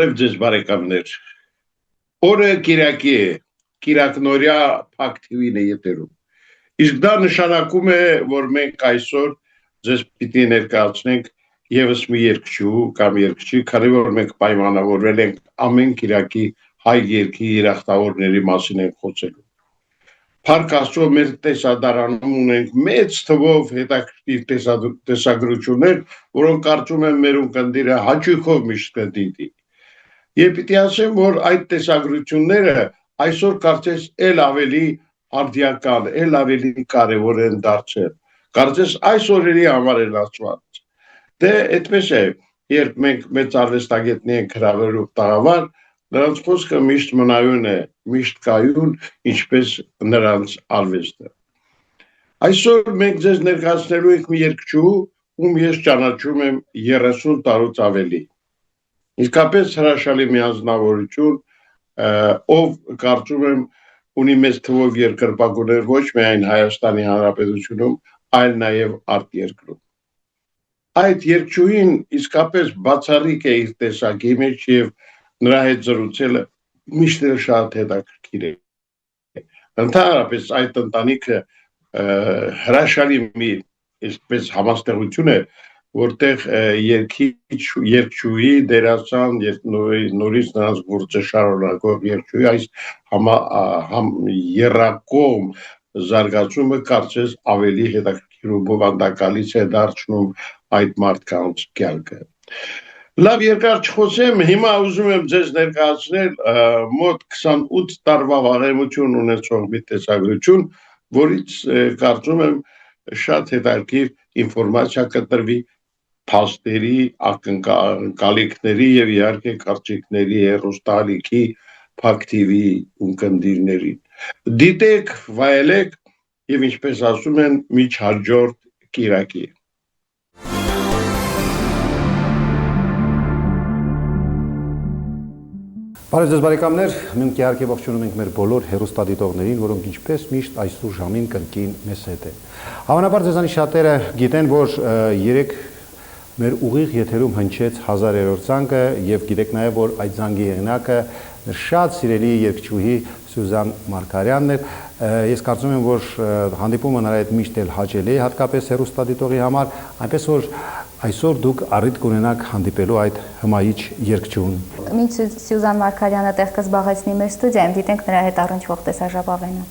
Բարև ձեզ բարեկամներ։ Օրը Կիրակի է, Կիրակնորյա Փակ TV-ն է եթերում։ Իսկ դա նշանակում է, որ մենք այսօր ձեզ պիտի ներկայացնենք եւս մի երգչուհու կամ երգչի, քանի որ մենք պայմանավորվել ենք ամեն Կիրակի հայ երգի երախտավորների մասին ենք խոսելու։ Փառք Աստծո, մեր տեսադարանում ունենք մեծ թվով հետաքրքիր տեսագրություններ, որոնք կարծում եմ մեր ունկնդիրը հաճույքով միշտ կդիտի։ Եվ պիտի ասեմ, որ այդ տեսագրությունները այսօր կարծես էլ ավելի արդիական, էլ ավելի կարևոր են դարձել։ Կարծես այս օրերի համար են ասված։ Դե այդպես է, երբ մենք մեծ արվեստագետներ ենք հրավերում տաղավար, նրանց խոսքը միշտ մնայուն է, միշտ կայուն, ինչպես նրանց արվեստը։ Այսօր մենք ձեզ ներկայացնելու ենք մի երգչուհու, ում ես ճանաչում եմ 30 տարուց ավելի։ Իսկապես հրաշալի մի անձնավորություն, ով կարծում եմ ունի մեծ թվով երկրպագուներ ոչ միայն Հայաստանի Հանրապետությունում, այլ նաև արտերկրում։ Այդ երգչուհին իսկապես բացառիկ է իր տեսակի մեջ եւ նրա հետ զրուցելը միշտ շատ հետաքրքիր է։ Ընդհանրապես այդ ընտանիքը հրաշալի մի այսպես համաստեղություն է, որտեղ երգչուհի, դերասան, նորից նրանց գործը շարունակող երգչուհի այս եռակողմ զարգացումը կարծես ավելի հետաքրքիր ու բովանդակալից է դարձնում այդ մարդկանց կյանքը։ Լավ երկար չխոսեմ, հիմա ուզում եմ ձեզ ներկայացնել մոտ 28 տարվա վաղեմություն ունեցող մի տեսագրություն, որից կարծում եմ շատ հետաքրքիր ինֆորմացիա կտրվի փաստերի, ակնկալիքների եւ իհարկե կարծիքների հեռուստաալիքի Փակ TV ունկնդիրներին։ Դիտեք, վայելեք եւ ինչպես ասում են, միջհաջորդ Կիրակի։ Բարև ձեզ բարեկամներ, մենք իհարկե ողջունում ենք մեր բոլոր հեռուստադիտողներին, որոնք ինչպես միշտ այսօր ժամին կրկին մեզ հետ են։ Հավանաբար ձեզանից շատերը գիտեն, որ երեք մեր ուղիղ եթերում հնչեց 1000-րդ զանգը եւ գիտեք նաեւ, որ այդ զանգի եղանակը շատ սիրելի երգչուհի Սյուզան Մարգարյանն էր։ Ես կարծում եմ, որ հանդիպումը նրա հետ միշտ էլ հաճելի է, հատկապես հեռուստադիտողի համար, այնպես որ այսօր դուք առիթ կունենաք հանդիպելու այդ հմայիչ երգչուհուն։ Մինչ Սյուզան Մարգարյանը տեղ կզբաղեցնի մեր ստուդիայում, դիտենք նրա հետ առնչվող տեսաժապավենը։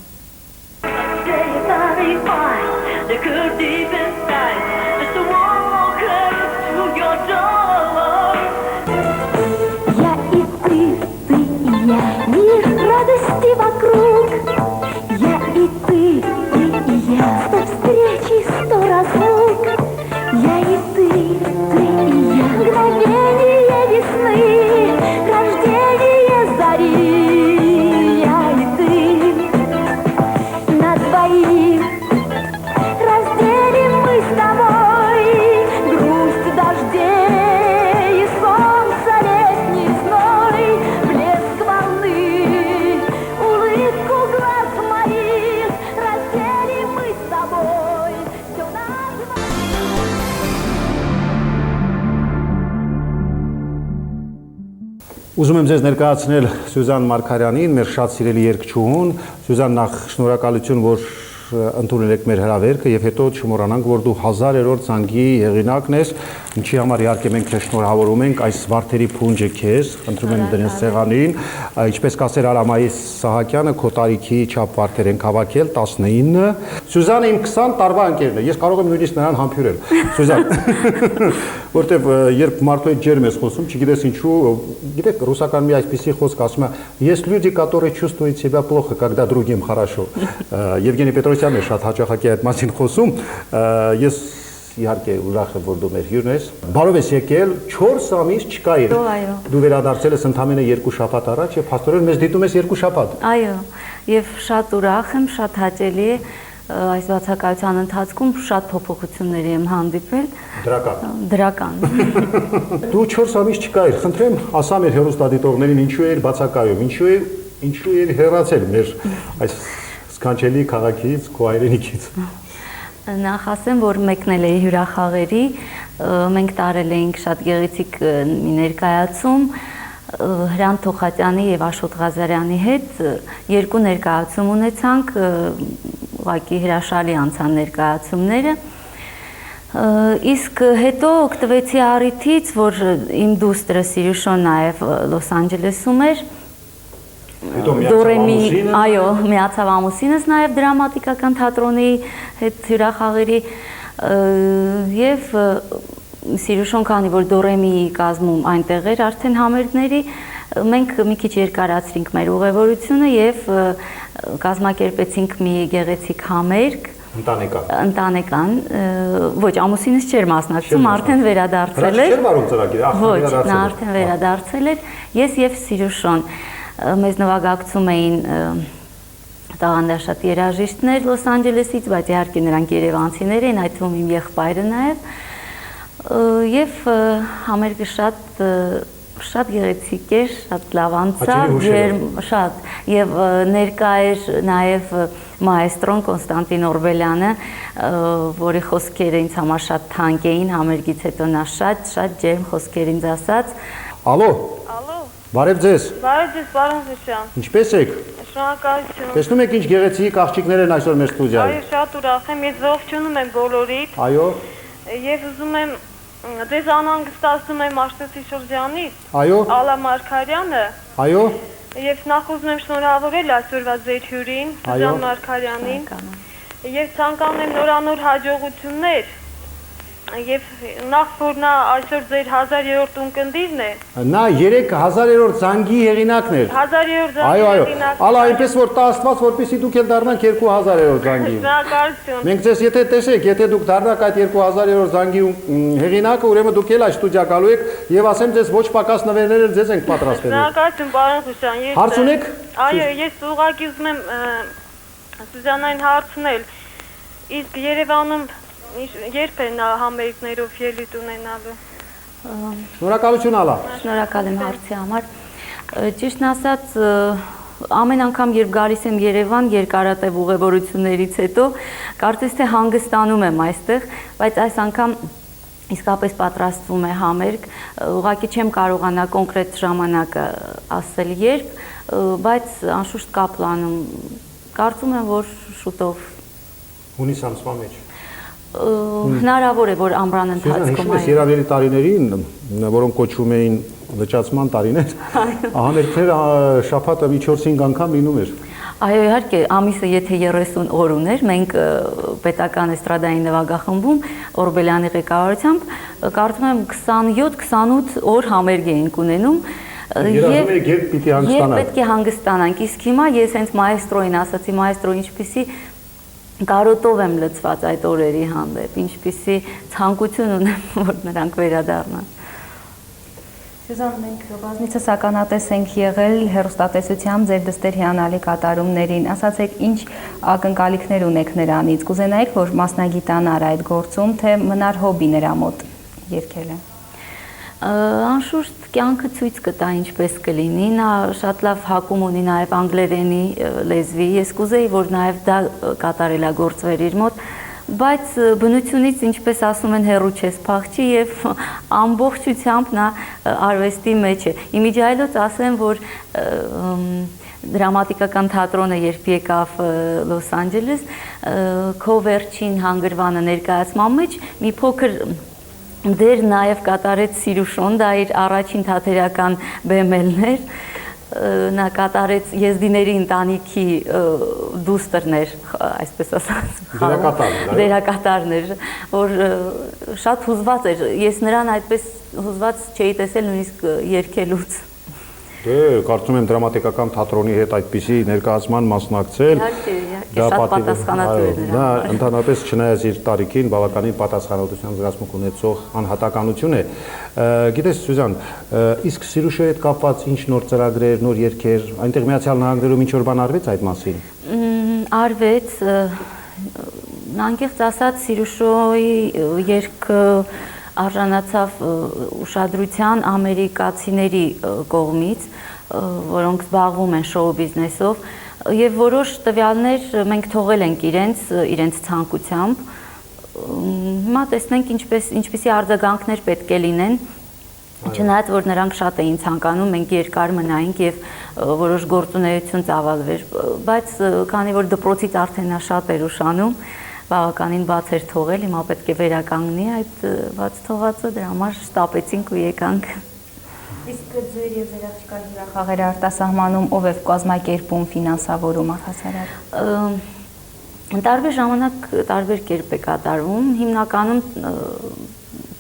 Ուզում եմ ձեզ ներկայացնել Սյուզան Մարգարյանին, մեր շատ սիրելի երգչուհուն։ Սյուզան, նախ շնորհակալություն, որ ընդունել եք մեր հրավերքը եւ հետո չմոռանանք, որ դու 1000-րդ զանգի հեղինակն ես, ինչի համար իհարկե մենք քեզ շնորհավորում ենք, այս վարդերի փունջը քեզ, խնդրում եմ դրես սեղանին, ինչպես կասեր Արամայիս Սահակյանը, քո տարիքի չափ վարդեր ենք հավաքել 19։ Սյուզանը իմ 20 տարվա ընկերն է, ես կարող եմ նույնիսկ նրան համբուրել։ Սյուզան, որտեվ երբ մարդու հետ ջերմ ես խոսում, չգիտես ինչու, գիտեք, ռուսական մի այսպիսի խոսք ասում է, есть люди, которые чувствуют себя плохо, когда другим хорошо։ Եվգենի Պետրոսյանն է շատ հաճախակի այդ մասին խոսում, ես իհարկե ուրախ եմ, որ դու մեր հյուրն ես։ Բարով ես եկել, 4 ամիս չկայիր։ Դու վերադարձել ես ընդամենը 2 շաբաթ առաջ եւ փաստորեն մեզ դիտում ես 2 շաբաթ։ Այո, եւ շատ ուրախ եմ, շատ հաճելի է այս բացակայության ընթացքում շատ փոփոխությունների եմ հանդիպել։ Դրական։ Դու 4 ամիս չկայիր, խնդրեմ, ասա մեր հեռուստադիտողներին ինչու էր բացակայում, ինչու էր հեռացել մեր այս սքանչելի քաղաքից, քո հայրենիքից։ Նախ ասեմ, որ մեկնել էի հյուրախաղերի, մենք տարել էինք շատ գեղեցիկ մի ներկայացում, Հրանտ Թոխատյանի եւ Աշոտ Ղազարյանի հետ երկու ներկայացում ունեցանք, ուղղակի հրաշալի անցան ներկայացումները։ Իսկ հետո օգտվեցի առիթից, որ իմ դուստրը Սիրուշոն նաեւ Լոս Անջելեսում էր։ Այո, միացավ ամուսինս նաեւ դրամատիկական թատրոնի հետ հյուրախաղերի եւ Սիրուշոն քանի որ Դորեմիի կազմում այնտեղ էր արդեն համերգների, մենք մի քիչ երկարացրինք մեր ուղևորությունը եւ կազմակերպեցինք մի գեղեցիկ համերգ ընտանեկան, ոչ, ամուսինս չէր մասնակցում, արդեն վերադարձել էր։ Ոչ, նա արդեն վերադարձել էր, ես եւ Սիրուշոն մեզ նվագակցում էին տաղանդաշատ երաժիշտներ Լոս Անջելեսից, բայց իհարկե նրանք երևանցիներ էին, այդ թվում իմ եղբայրը նաեւ եւ համերգը շատ գեղեցիկ էր, շատ լավ անցավ, շատ եւ ներկա էր նաեւ մայստրոն Կոնստանտին Օրբելյանը, որի խոսքերը ինձ համար շատ թանկ էին, համերգից հետո նա շատ ջերմ խոսքեր ինձ ասաց։ Ալո։ Բարև ձեզ։ Բարև ձեզ, պարոն Հուսյան։ Ինչպե՞ս եք։ Շնորհակալություն։ Տեսնում եք ինչ գեղեցիկ աղջիկներ են այսօր մեր ստուդիայում։ Այո, շատ ուրախ եմ, ես ողջունում եմ բոլորիդ։ Այո։ Եվ ուզում եմ ձեզ անհանգստացնում եմ Աշտոցի շրջանից։ Այո։ Ալա Մարգարյանը։ Այո։ Եվ նախ ուզում եմ շնորհավորել այսօրվա ձեր հյուրին, Սուզան Մարգարյանին։ Եվ ցանկանում եմ նորանոր հաջողություններ։ Եվ նախ որ նա այսօր ձեր 1000-րդ ունկնդիրն է։ Նա 3000-րդ զանգի հեղինակն էր։ 1000-րդ զանգի հեղինակն։ Ալա այնպես որ տա Աստված, որպեսզի դուք էլ դառնաք 2000-րդ զանգի։ Շնորհակալություն։ Մենք ձեզ եթե տեսեք, եթե դուք դառնաք այդ 2000-րդ զանգի հեղինակը, ուրեմն դուք էլ այս ստուդիա գալու եք եւ ասեմ ձեզ ոչ պակաս նվերներ էլ ձեզ ենք պատրաստել։ Շնորհակալություն, պարոն Հուսյան։ Հարց ունեք։ Այո, ես ուղղակի ուզում եմ Սուզանային հարցնել։ Իսկ Երևանում երբ է նա համերգներով ելույթ ունենալու։ Շնորհակալություն Ալա։ Շնորհակալ եմ հարցի համար։ Ճիշտն ասած, ամեն անգամ երբ գալիս եմ Երևան երկարատև ուղևորություններից հետո, կարծես թե հանգստանում եմ այստեղ, բայց այս անգամ իսկապես պատրաստվում է համերգ, ուղղակի չեմ կարողանա կոնկրետ ժամանակը ասել երբ, բայց անշուշտ կա պլանում, կարծում եմ, որ շուտով հունիս ամսվա մեջ հնարավոր է, որ ամռան ընթացքում այս երավերի տարիներին, որոնք կոչվում էին լճացման տարիներ, համերգները շաբաթը մի 4-5 անգամ լինում էր։ Այո, իհարկե, ամիսը եթե 30 օր ուներ, մենք պետական էստրադային նվագախմբում Օրբելյանի ղեկավարությամբ կարծում եմ 27-28 օր համերգ էինք ունենում երբ պիտի հանգստանանք։ Երբ պետք է հանգստանանք, իսկ հիմա ես հենց մայստրոին ասացի, մայստրո ինչպիսի կարոտով եմ լցված այդ օրերի հանդեպ, ինչպիսի ցանկություն ունեմ, որ նրանք վերադառնան։ Սյուզան, մենք բազմիցս ականատես ենք եղել հեռուստատեսությամբ ձեր դստեր հիանալի կատարումներին, ասացեք ինչ ակնկալիքներ ունեք նրանից, կուզենայիք, որ մասնագիտանար այդ գործում, թե մնար հոբի նրա մոտ երգելը։ Անշուշտ կյանքը ցույց կտա ինչպես կլինի, նա շատ լավ հակում ունի նաև անգլերենի լեզվի, ես կուզեի, որ նաև դա կատարելագործվեր իր մոտ, բայց բնությունից, ինչպես ասում են, հեռու չես փախչի եւ ամբողջությամբ նա արվեստի մեջ է։ Իմիջայլոց ասեմ, որ դրամատիկական թատրոնը երբ եկավ Լոս Անջելես, քո վերջին հանգրվանը ներկայացման մեջ մի փոքր դեր նաև կատարեց Սիրուշոն, դա իր առաջին թատերական բեմելն էր, նա կատարեց Եզդիների ընտանիքի դուստրն էր, այսպես ասած, դերակատարն էր, որ շատ հուզված էր, ես նրան այդպես հուզված չէի տեսել նույնիսկ երգելուց։ Դե, կարծում եմ դրամատիկական թատրոնի հետ այդպիսի ներկայացման մասնակցել, շատ պատասխանատու էր նա ընդհանրապես չնայած իր տարիքին բավականին պատասխանատվության զգացմունք ունեցող անհատականություն է։ Գիտես Սյուզան, իսկ Սիրուշոյի հետ կապված ինչ նոր ծրագրեր, նոր երգեր, այնտեղ Միացյալ Նահանգներում ինչ որ բան արվեց այդ մասին։ Արվեց, անկեղծ ասած Սիրուշոյի երգը արժանացավ ուշադրության ամերիկացիների կողմից, որոնք զբաղվում են շոու բիզնեսով, եւ որոշ տվյալներ մենք թողել ենք իրենց ցանկությամբ։ Հիմա տեսնենք ինչպիսի արձագանքներ պետք է լինեն, Չնայած որ նրանք շատ էին ցանկանում, մենք երկար մնայինք եւ որոշ գործունեություն ծավալվեր, բայց քանի որ դպրոցից արդեն նա շատ էր ուշանում, բավականին բաց էր թողել, հիմա պետք է վերականգնի այդ բաց թողածը, դրա համար շտապեցինք ու եկանք։ Իսկ ձեր եւ ձեր աղջկա հյուրախաղերը արտասահմանում ով է կազմակերպում, ֆինանսավորում առհասարակ։ Տարբեր ժամանակ տարբեր կերպ է կատարվում, հիմնականում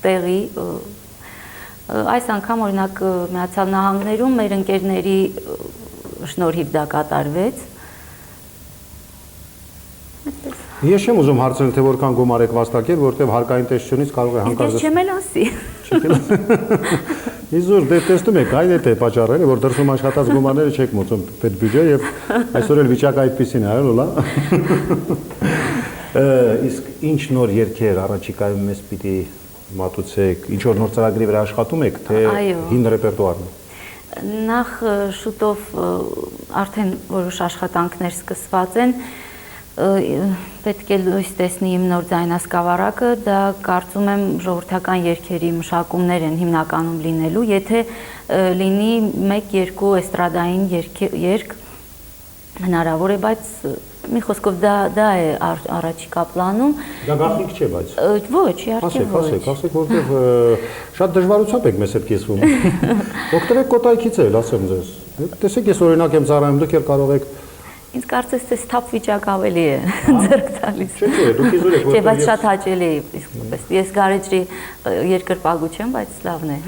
տեղի այս անգամ օրինակ Միացյալ Նահանգներում մեր ընկերների շնորհիվ դա կատարվեց։ Ես չեմ ուզում հարցնել, թե որքան գումար եք վաստակել, որտեղ հարկային տեսչությունից կարող է հանկարծ Ես չեմ էլ ասի։ Իզուր դե տեսնում եք, այն է պատճառը, որ դրսում աշխատած գումարները չեք մոծում պետբյուջե եւ այսօր էլ վիճակը այդպեսին է, այո՞լա։ Իսկ ինչ նոր երգեր առաջիկայում մեզ պիտի մատուցեք, ինչ որ նոր ծրագրի վրա աշխատում եք, թե հին ռեպերտուարն է։ Նախ շուտով արդեն որոշ աշխատանքներ սկսված են, պետք է լույս տեսնի իմ նոր ձայնասկավառակը, դա կարծում եմ ժողովրդական երգերի մշակումներ են հիմնականում լինելու, եթե լինի 1-2 էստրադային երգ հնարավոր է, բայց մի խոսքով դա է առաջիկա պլանում։ Դա գաղտնիք չէ, բայց։ Ոչ, իհարկե ոչ։ Ասեք, որտեղ շատ դժվարությամբ եք մեզ հետ կիսվում։ Օգտվեք կոտայքից էլ, ասեմ ձեզ։ Տեսեք, ես օրինակ եմ ծառայում, դուք էլ կարող եք։ Ինձ կարծես թե սթափ վիճակ ավելի է ձեռք տալիս։ Չէ, դուք իզուր եք, Չէ, բայց շատ հաճելի է իսկապես։ Ես գարեջրի երկրպագու չեմ, բայց լավն է։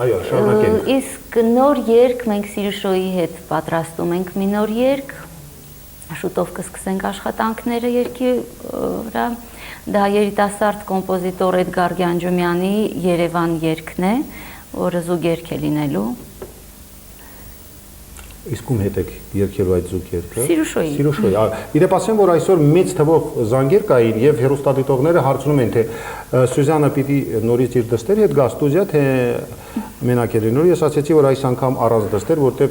Այո, շարունակենք։ Իսկ նոր երգ մենք Սիրուշոյի հետ պատրաստում ենք մի նոր երգ, շուտով կսկսենք աշխատանքները երգի վրա։ Դա երիտասարդ կոմպոզիտոր Էդգար Գյանջումյանի Երևան երգն է, որը զուգ երգ է լինելու։ Իսկ ում հետ եք երգելու այդ զուգ երգը։ Սիրուշոյի։ Իրեւ ասեմ, որ այսօր մեծ թվով զանգեր կային եւ հեռուստադիտողները հարցնում են, թե Սյուզանը պիտի նորից իր դստերի հետ գա ստուդիա, թե մենակ է լինելու։ Ես ասացի, որ այս անգամ առանց դստեր, որտեղ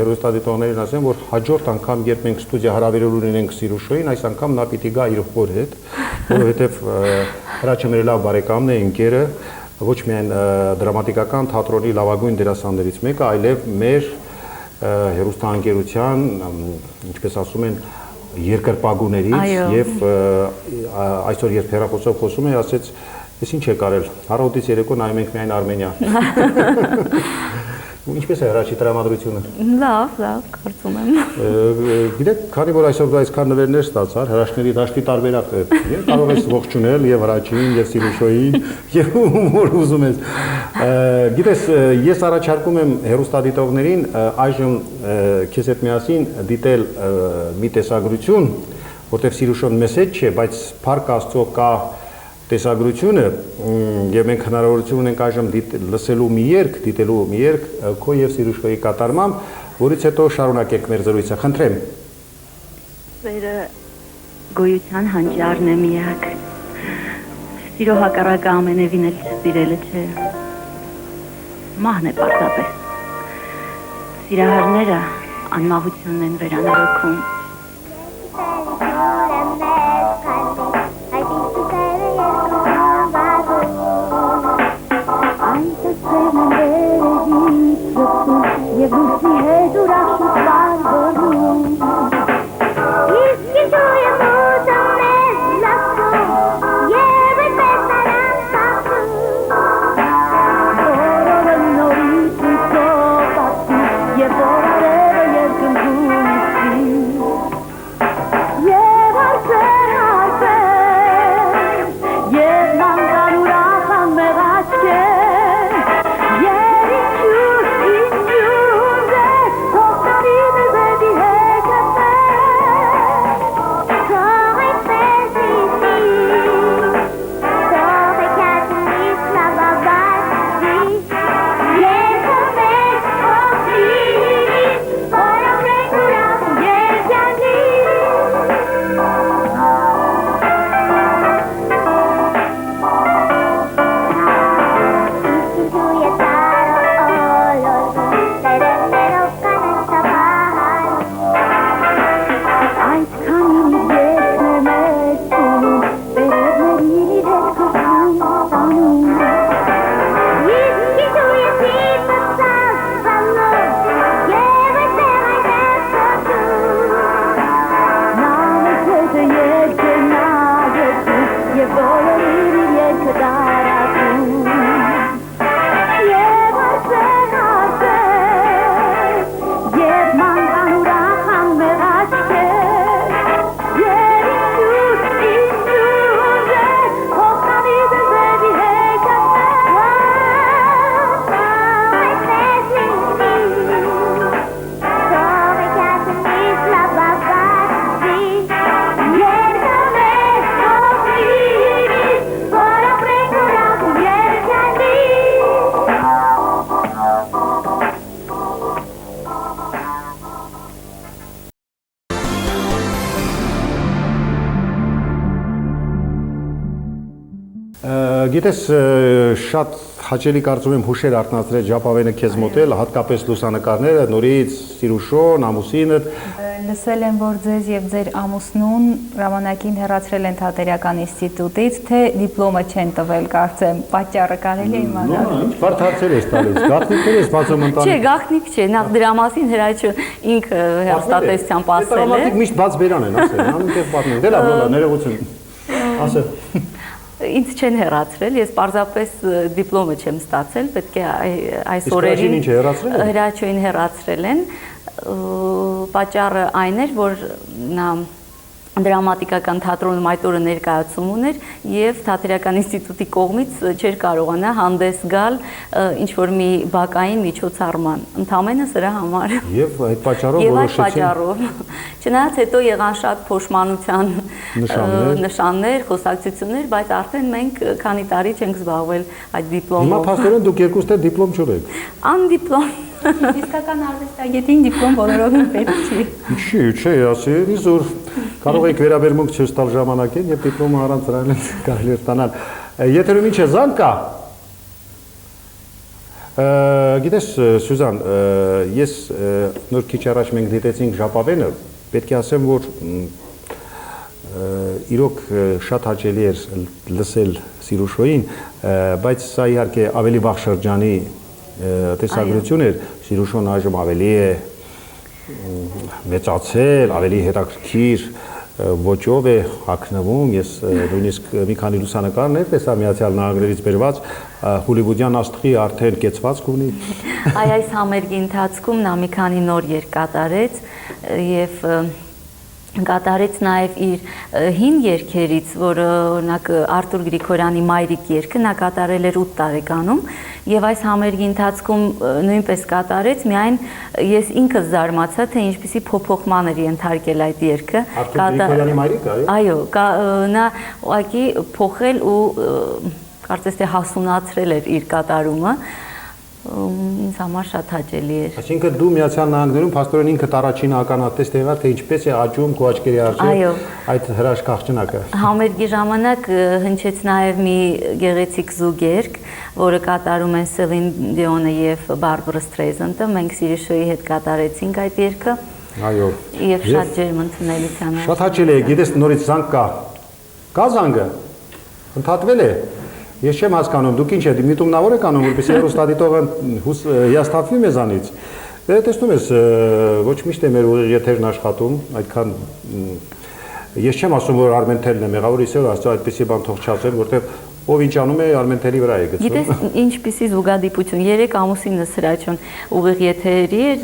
հեռուստադիտողներին ասեմ, որ հաջորդ անգամ, երբ մենք ստուդիա հրավիրելու ունենք Սիրուշոյին, այս անգամ նա պիտի գա իր հոր հետ, որովհետեւ Հրաչը մեր լավ բարեկամն է, ընկերը, ոչ միայն դրամատիկական թատրոնի լավագույն դերասաններից մեկը, այլև մեր հեռուստաընկերության, ինչպես ասում են, երկրպագուներից եւ այսօր երբ հեռախոսով խոսում է, ասեց, ես ինչ եք արել, առավոտից երեկո նայում ենք միայն Արմենիա։ Ինչպես է Հրաչի տրամադրությունը։ Լավ, կարծում եմ։ Գիտեք, քանի որ այսօր դու այսքան նվերներ ստացար, հրաշքների դաշտի տարբերակ է, կարող ես ողջունել եւ Հրաչին, եւ Սիրուշոյին, եւ ում ուզում ես։ Գիտես, ես առաջարկում եմ հեռուստադիտողներին այժմ քեզ հետ միասին դիտել մի տեսագրություն, որտեղ Սիրուշոն մեզ հետ չէ, բայց Փառք Աստծո կա տեսագրությունը եւ մենք հնարավորություն ունենք այժմ լսելու մի երգ, դիտելու մի երգ քո եւ Սիրուշոյի կատարմամբ, որից հետո շարունակենք մեր զրույցը, խնդրեմ։ Սերը գոյության հանճարն է միակ։ Սիրո հակառակը ամենևին էլ սիրելը չէ։ Մահն է պարզապես։ Սիրահարները անմահությունն են վերանորոգում։ Եվ դուքի հետ ուրախ շուտ վարվորում Իսկ ինչու եմ ուտում մեզ լացում Եվ այդպես նրան սացում Որորը նորից ու սոպացում Եվ որորերը երկնքում իսի Եվ արսեր Եվ նանգան ուրախ անմեղ աչքեր Եվ ինչու Գիտես, շատ հաճելի կարծում եմ հուշեր արտնացրել Ժապավենը քեզ մոտ, հատկապես լուսանկարները, նորից Սիրուշոն, ամուսինդ։ Լսել եմ, որ ձեզ եւ ձեր ամուսնուն ժամանակին հեռացրել են Թատերական ինստիտուտից, թե դիպլոմը չեն տվել, կարծեմ, պատճառը կարելի է իմանալ։ Ինչ բարդ հարցեր ես տալիս, գաղտնիքներ ես բացում ընտանիք։ Չէ, գաղտնիք չէ, նախ դրա մասին Հրաչը ինքը հերոստատեսությամբ ասել է։ Դրամատիկ միշտ բաց բերան են ասել, անունքով պատմեն։ Դե լավ, ներողություն։ Ասել։ Ինձ չեն հեռացրել, ես պարզապես դիպլոմը չեմ ստացել, պետք է այս օրերին Հրաչոին հեռացրել են։ Պատճառը այն էր, որ նա դրամատիկական թատրոնում այդ օրը ներկայացում ուներ եւ Թատերական ինստիտուտի կողմից չէր կարողանա հանդես գալ ինչ-որ մի բակային միջոցառման, ընդհանրապես սրա համար։ Եվ այդ պատճառով Չնայած հետո եղան շատ փոշմանության նշաններ, խոսակցություններ, բայց արդեն մենք քանի տարի չենք զբաղվել այդ դիպլոմով։ Հիմա փաստորեն դուք երկուստ էլ դիպլոմ չունեք։ Անդիպլոմ։ Իսկական արվեստագետին դիպլոմ բոլորովին պետք չի։ Չի, ասի, զուր կարող եք վերաբերմունք ցույց տալ ժամանակին եւ դիպլոմը առանց դրան կարելի է ստանալ։ Եթերում ինչ է զանգ կա։ Գիտես Սյուզան, ես նոր քիչ առաջ մենք դիտեցինք Ժապավենը, պետք է ասեմ, որ իրոք շատ հաճելի էր լսել Սիրուշոյին, բայց սա իհարկե ավելի վաղ շրջանի տեսագրություն էր, Սիրուշոն այժմ ավելի է մեծացել, ավելի հետաքրքիր ոճով է հագնվում, ես նույնիսկ մի քանի լուսանկարներ տեսա Միացյալ Նահանգներից բերված, հոլիվուդյան աստղի արդեն կեցվածք ունի։ Այս համերգի ընթացքում նա մի քանի նոր երգ կատարեց եւ կատարեց նաև իր հին երգերից, որը օրինակ Արտուր Գրիգորյանի Մայրիկ երգը նա կատարել էր 8 տարեկանում եւ այս համերգի ընթացքում նույնպես կատարեց, միայն ես ինքս զարմացա, թե ինչպիսի փոփոխման էր ենթարկել այդ երգը։ Արտուր Գրիգորյանի Մայրիկը, այո, նա ուղղակի փոխել ու կարծես թե հասունացրել էր իր կատարումը։ Ինձ համար շատ հաճելի էր։ Այսինքն դու Միացյալ Նահանգներում փաստորեն ինքդ առաջին ականատես եղա, թե ինչպես է աճում քո աչքերի առջև այդ հրաշք աղջնակը։ Համերգի ժամանակ հնչեց նաև մի գեղեցիկ զուգերգ, որը կատարում են Սելին Դիոնը եւ Բարբարա Ստրեյզանդը, մենք Սիրուշոյի հետ կատարեցինք այդ երգը։ Այո։ Եվ շատ ջերմ ընդունելության։ Շատ հաճելի է, գիտես նորից զանգ կա։ Կա զանգը։ Ընդհատվել է։ Ես չեմ հասկանում, դուք ինչ եք, միտումնավոր եք անում, որպեսզի հեռուստադիտողը հիասթափվի մեզանից։ Դե տեսնում ես, ոչ միշտ է մեր ուղիղ եթերն աշխատում, այդքան ես չեմ ասում, որ Արմենտելն է մեղավոր, իսկը ասած այդպեսի բան թող չասեն, որտեղ ով ինչ անում է Արմենտելի վրա է գցում։ Գիտես, ինչպիսի զուգադիպություն, երեք ամուսինս Հրաչյուն ուղիղ եթերի էր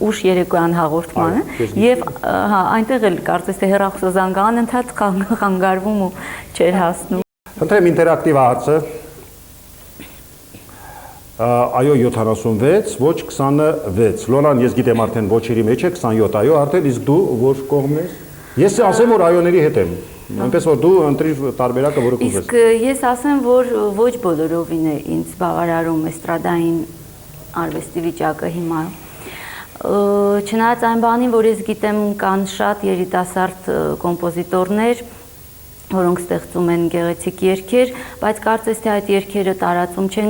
ուշ երեկոյան հաղորդմանը եւ այնտեղ էլ կարծես թե հեռախոսազանգան ընդհանուր խանգարվում ու չէր հասնում։ Խնդրեմ ինտերակտիվ հարցը։ Այո 76, ոչ 26։ Լոլան, ես գիտեմ արդեն ոչերի մեջ է 27, այո, արդեն իսկ դու որ կողմն ես։ Ես ասեմ, որ այոների հետ եմ։ Այնպես որ դու ընտրիր տարբերակը, որը կուզես։ Իսկ ես ասեմ, որ ոչ բոլորովին է ինձ բավարարում էստրադային արվեստի վիճակը հիմա։ Չնայած այն բանին, որ ես գիտեմ, կան շատ երիտասարդ կոմպոզիտորներ, որոնք ստեղծում են գեղեցիկ երգեր, բայց կարծես թե այդ երգերը տարածում չեն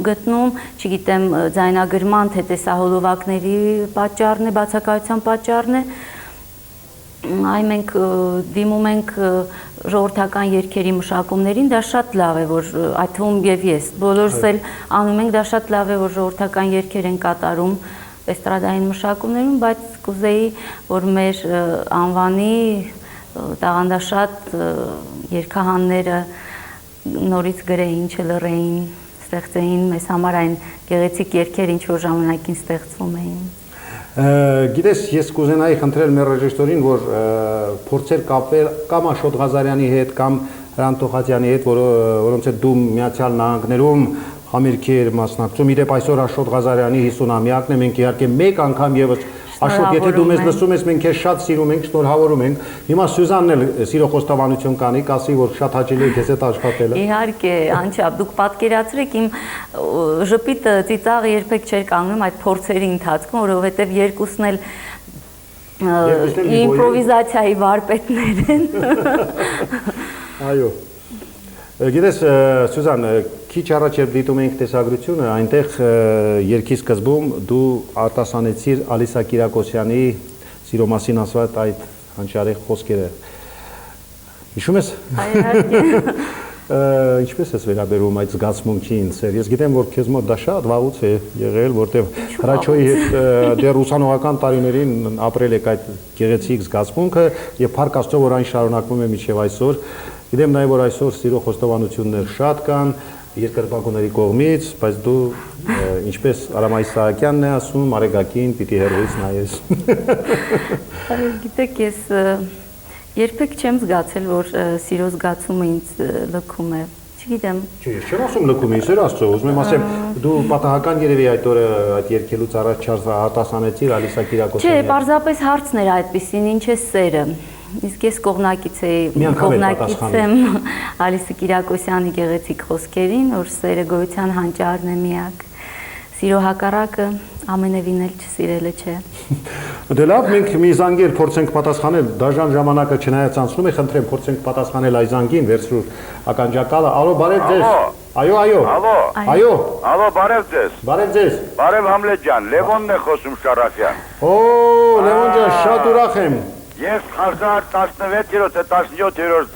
գտնում, չգիտեմ, ձայնագրման թե տեսահոլովակների պատճառն է, բացակայության պատճառն է։ Այ մենք դիմում ենք ժողովրդական երգերի մշակումներին, դա շատ լավ է, որ այդ թվում եւ ես, բոլորս էլ անում ենք, դա շատ լավ է, որ ժողովրդական երգեր են կատարում էստրադային մշակումներում, բայց կուզեի, որ մեր անվանի տաղանդաշատ երգահանները նորից գրեին, չլռեին, ստեղծեին մեզ համար այն գեղեցիկ երգեր, ինչ որ ժամանակին ստեղծվում էին։ Գիտես, ես կուզենայի խնդրել մեր ռեժիսորին, որ փորձեր կապել կամ Աշոտ Ղազարյանի հետ, կամ Հրանտ Տոխատյանի հետ, որոնց հետ դու Միացյալ Նահանգներում համերգի էր մասնակցում։ Իրեւ այսօր Աշոտ Ղազարյանի 50-ամյակն է, մենք իհարկե մեկ անգամ եւս Աշոտ, եթե դու մեզ լսում ես, մենք քեզ շատ սիրում ենք, շնորհավորում ենք։ Հիմա Սյուզանն էլ սիրո խոստովանություն կանի, կասի, որ շատ հաճելի է քեզ հետ աշխատելը։ Իհարկե, անչափ, դուք պատկերացրեք իմ ժպիտը ծիծաղը երբեք չէր կանգնում այդ փորձերի ընթացքում, որովհետև երկուսն էլ իմպրովիզացիայի վարպետներ են։ Այո։ Գիտես, Սյուզան, քիչ առաջ երբ դիտում էինք տեսագրությունը, այնտեղ երգի սկզբում դու արտասանեցիր Ալիսա Կիրակոսյանի սիրո մասին ասված այդ հանճարեղ խոսքերը։ Հիշում ես։ Ինչպես ես վերաբերում այդ զգացմունքին, սեր։ Ես գիտեմ, որ քեզ մոտ դա շատ վաղուց է եղել, որտեղ Հրաչոյի հետ դեռ ուսանողական տարիներին ապրել եք այդ գեղեցիկ զգացմունքը եւ փառք Աստծո, որ այն շարունակվում է մինչեւ այսօր։ Գիտեմ նաև, որ այսօր սիրո խոստովանություններ շատ կան երկրպագուների կողմից, բայց դու ինչպես Արամ Իսահակյանն է ասում, արեգակին պիտի հերույց նայես։ Գիտեք, ես երբեք չեմ զգացել, որ սիրո զգացումը ինձ լքում է։ Չգիտեմ։ Չէ, ես չեմ ասում լքում, իսեր Աստծո, ուզում եմ ասեմ, դու պատահական երևի այդ օրը այդ երգելուց առաջ արտասանեցիր Ալիսա Կիրակոսյանի։ Չէ, պարզապես հարցն էր այդպեսին, ինչ է սերը։ Իսկ ես կողմնակից եմ Ալիսա Կիրակոսյանի գեղեցիկ խոսքերին, որ սերը գոյության հանճարն է միակ։ Սիրո հակառակը ամենևին էլ չսիրելը չէ։ Դե լավ, մենք մի զանգեր փորձենք պատասխանել, դաժան ժամանակը չնայած անցնում է, խնդրեմ փորձենք պատասխանել այս զանգին, վերցրու ականջակալը։ Ալո, բարև ձեզ։ Այո, այո։ Այո։ Ալո, բարև ձեզ։ Բարև ձեզ։ Բարև Համլետ ջան, Լևոնն է խոսում Շարաֆյան։ Օ, Լևոն ջան, շատ ուրախ եմ։ Ես 1016-17-րդ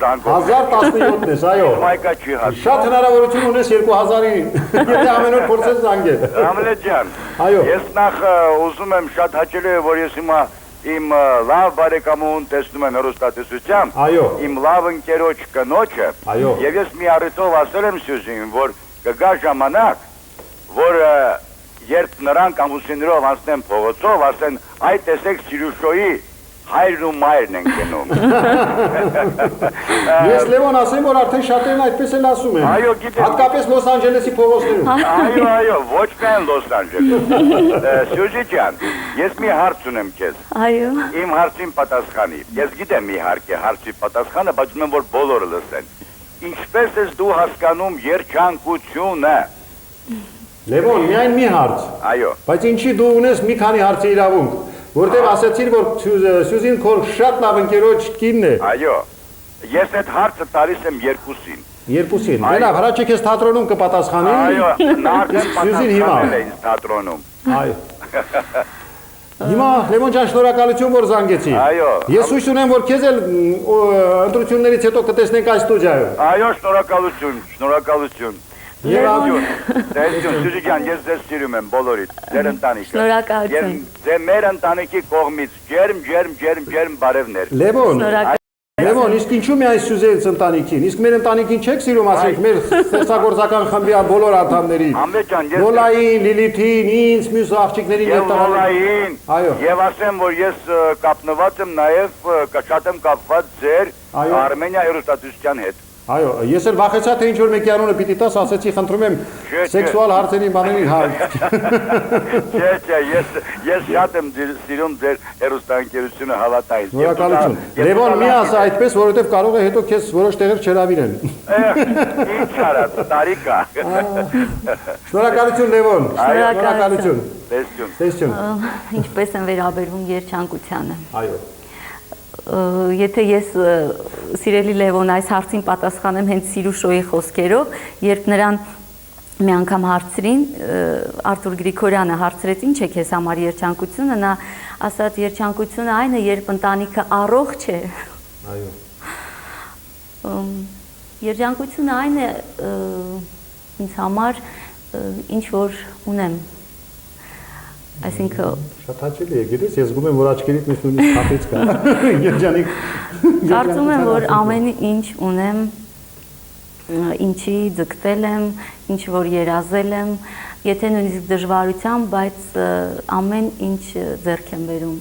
զանգով։ 1017-ն ես, այո։ Մայկա չի հասնում։ Շատ հնարավորություն ունես 2000-ին, եթե ամեն օր փորձես զանգել։ Համլետ ջան, Այո։ ես նախ ուզում եմ շատ հաճելի է, որ ես հիմա իմ լավ բարեկամուն տեսնում եմ հեռուստատեսությամբ, Այո։ իմ լավ ընկերոջ կնոջը, Այո։ եւ ես մի առիթով ասել եմ Սյուզին, որ կգա ժամանակ, որ երբ նրանք ամուսիններով անցնեն փողոցով, ասեն, այ տեսեք Սիրուշոյի հայրն ու մայրն են գնում։ Ես Լևոն ասեմ, որ արդեն շատերն այդպես էլ ասում են։ Այո, գիտեմ։ Հատկապես Լոս Անջելեսի փողոցներում։ Այո, ոչ միայն Լոս Անջելես։ Սյուզի ջան, ես մի հարց ունեմ քեզ։ Այո։ Իմ հարցին պատասխանի։ Ես գիտեմ իհարկե հարցի պատասխանը, բայց ուզում եմ որ բոլորը լսեն։ Ինչպես ես դու հասկանում երջանկությունը։ Լևոն, միայն մի հարց։ Այո։ Բայց ինչի դու ունես մի քանի հարցի իրավունք, որտեղ ասացիր, որ Սյուզին քո շատ լավ ընկերոջ կինն է։ Այո։ Ես այդ հարցը տալիս եմ երկուսին։ Երկուսին։ Դե լավ, հրաչը քեզ թատրոնում կպատասխանի։ Այո, նա արդեն Սյուզին հիմա։ պատասխանել է ինձ թատրոնում։ Այո։ Հիմա Լևոն ջան, շնորհակալություն, որ զանգեցի։ Այո։ Ես հույս ունեմ, որ քեզ էլ ընտրություններից հետո կտեսնենք այս ստուդիայում։ Այո, շնորհակալություն, շնորհակալություն։ Եվ Տեսություն, Սյուզի ջան, ես ձեզ սիրում եմ բոլորիդ, ձեր ընտանիքը։ Շնորհակալություն։ Ձեր մեր ընտանիքի կողմից ջերմ բարևներ։ Լևոն, Շնորհակալություն։ Լևոն, իսկ ինչու՞ միայն Սյուզեից ընտանիքին, իսկ մեր ընտանիքին չեք սիրում, ասենք, մեր ստեղծագործական խմբի բոլոր անդամներին։ Համլետ ջան, ես Լոլային, Լիլիթին, ինձ, մյուս աղջիկներին եւ տղաներին։ Լոլային, Այո։ եւ ասեմ, որ ես կապնված եմ նաեւ շատ եմ կապված ձեր Այո։ Արմենիա հեռուստատեսության հետ։ Այո, ես էլ վախեցա, թե ինչ-որ մեկի անունը պիտի տաս, ասեցի, խնդրում եմ Չէ։ սեքսուալ հարցերին բաներին հա։ Չէ, ես շատ եմ սիրում ձեր հեռուստաընկերությունը հավատային։ Շնորհակալություն։ Լևոն, մի ասա այդպես, որովհետև կարող է հետո քեզ որոշ տեղեր չհրավիրեն։ Ինչ արած, տարիքա։ Շնորհակալություն Լևոն։ Շնորհակալություն։ Տեսություն։ Տեսություն։ Ինչպես են վերաբերվում երջանկությանը։ Այո։ Եթե ես սիրելի Լևոն այս հարցին պատասխանեմ հենց Սիրուշոյի խոսքերով, երբ նրան մի անգամ հարցրին, Արթուր Գրիգորյանը հարցրեց ինչ է քեզ համար երջանկությունը, նա ասաց երջանկությունը այն է, երբ ընտանիքը առողջ է։ Այո։ Երջանկությունը այն է ինձ համար ինչ որ ունեմ։ Այսինքն Շատ հաճելի է, գիտես, ես զգում եմ, որ աչքերիդ մեջ նույնիսկ խապից կա։ Երջանիկ։ կարծում եմ, որ ամեն ինչ ունեմ, ինչի ձգտել եմ, ինչ որ երազել եմ, եթե նույնիսկ դժվարությամբ, բայց ամեն ինչ ձեռք եմ բերում։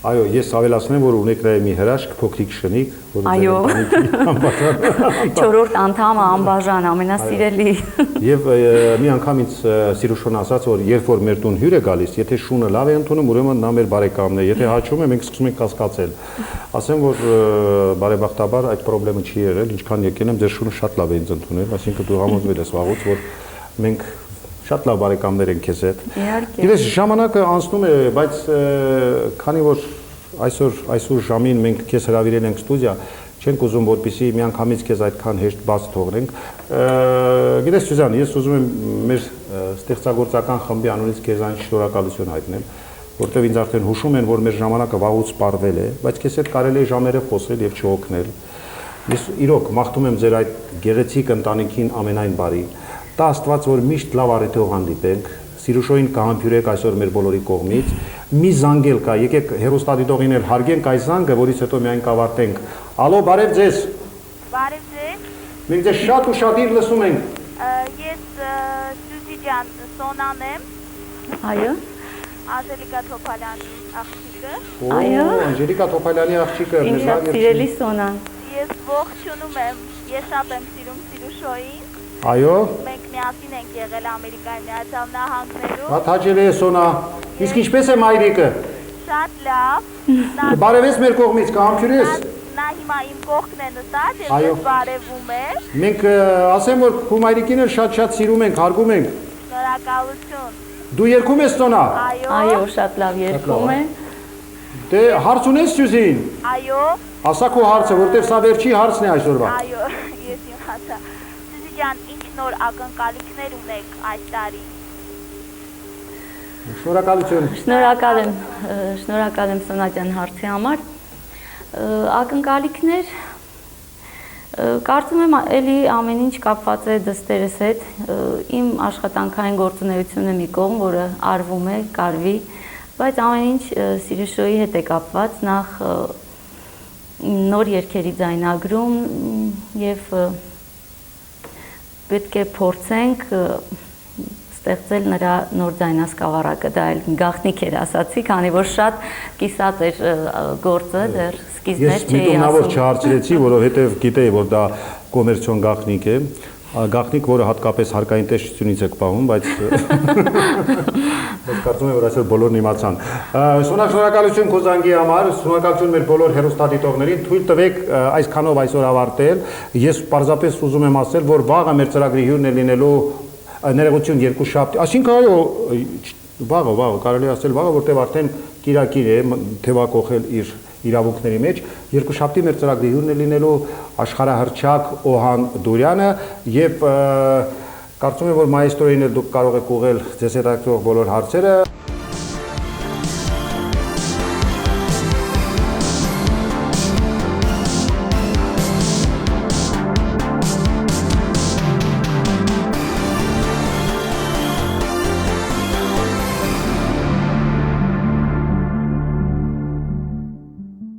Այո, ես ավելացնեմ, որ ունեք նաև մի հրաշք, փոքրիկ շնիկ, որ Այո։ Չորրորդ անդամը անբաժան, ամենասիրելի։ Եվ մի անգամ ինձ Սիրուշոն ասաց, որ երբ որ մեր տուն հյուր է գալիս, եթե շունը լավ է ընդունում, ուրեմն նա մեր բարեկամն է, եթե հաճում է, մենք սկսում ենք կասկածել։ Ասեմ, որ բարեբախտաբար այդ խնդրեմը չի եղել, ինչքան եկել եմ, ձեր շունը շատ լավ է ինձ ընդունել, այսինքն դու համոզվել ես վաղուց, որ մենք շատ լավ բարեկամներ են քեզ հետ։ Իհարկե։ Գիտես, ժամանակը անցնում է, բայց քանի որ այսօր ժամին մենք քեզ հրավիրել ենք ստուդիա, Չենք ուզում որպեսզի միանգամից քեզ այդքան հեշտ բաց թողնենք։ Գիտես Սյուզան, ես ուզում եմ մեր ստեղծագործական խմբի անունից քեզ այն շնորհակալություն հայտնել, որտեղ ինձ արդեն հուշում են, որ մեր ժամանակը վաղուց սպառվել է, բայց քեզ հետ կարելի է ժամերը խոսել եւ չօգնել։ Ես իրոք մաղթում եմ ձեր այդ գեղեցիկ ընտանիքին ամենայն բարի։ Տա Աստված, որ միշտ լավ առիթով հանդիպենք, Սիրուշոյին կհամբյուրեք այսօր մեր բոլորի կողմից։ Մի զանգել կա, եկեք հեռուստադիտողին էլ հարգենք այս զանգը, որից հետո միայն կավարտենք։ Ալո, բարև ձեզ։ Բարև ձեզ։ Մենք ձեզ շատ ու շատիր լսում ենք։ Ես Սյուզի ջան Սոնան եմ։ Այո։ Անժելիկա Թոփալյանի աղջիկը։ Այո, Անժելիկա Թոփալյանի աղջիկը։ Իմ շատ սիրելի Սոնան։ Ես ողջունում եմ, ես շատ եմ սիրում Սիրուշոյին։ Այո։ Մենք միասին ենք եղել Ամերիկայի Միացյալ Նահանգներում։ Հա հաջելի է Սոնա։ Իսկ ինչպես է մայրիկը։ Շատ լավ։ Բարևես մեր կողմից, կհամբյուրես։ Նա հիմա իմ կողքն է նստած, ես ես բարևում եմ։ Մենք ասեմ, որ քո մայրիկին էլ շատ-շատ սիրում ենք, հարգում ենք։ Շնորհակալություն։ Դու երգում ես Սոնա։ Այո, շատ լավ երգում է։ Դե հարց ունես Սյուզին։ Այո։ Ասա քո հարցը, որտեղ սա վերջի հարցն է այսօրվա։ Այո, ես իմացա։ Սյուզի ջան, ինչ նոր ակնկալիքներ ունեք այս տարի։ Շնորհակալություն։ Շնորհակալ եմ Սոնա ջան հարցի համար։ Ակնկալիքներ կարծում եմ էլի ամեն ինչ կապված է դստերս հետ։ Իմ աշխատանքային գործունեությունը մի կողմ, որը արվում է, կարվի, բայց ամեն ինչ Սիրուշոյի հետ է կապված, նախ նոր երգերի ձայնագրում եւ պետք է փորձենք ստեղծել նրա նոր ձայնասկավառակը, դա էլ գաղտնիք էր ասացի, քանի որ շատ կիսատ էր գործը, դեռ սկիզբներ չէի ասում։ Ես միտումնավոր չհարցրեցի, որովհետև գիտեի, որ դա կոմերցիոն գաղտնիք է, գաղտնիք, որը հատկապես հարկային տեսչությունից եք պահում, բայց կարծում եմ, որ այսօր բոլորն իմացան։ Սոնա, շնորհակալություն քո զանգի համար, շնորհակալություն մեր բոլոր հեռուստադիտողներին, թույլ տվեք այսքանով այսօր ավարտել։ Ես պարզապես ուզում եմ ասել, որ վաղը մեր ծրագրի հյուրն է լինելու ներողություն երկուշաբթի, այսինքն այո, վաղը, կարելի ասել վաղը, որտեղ արդեն կիրակիր է թևակողել իր իրավունքների մեջ, երկուշաբթի մեր ծրագրի հյուրն է լինելու աշխարհահռչակ Օհան Դուրյանը եւ կարծում եմ, որ մայիստրոին էլ դուք կարող եք ուղղել ձեզ հետաքրքրող բոլոր հարցերը։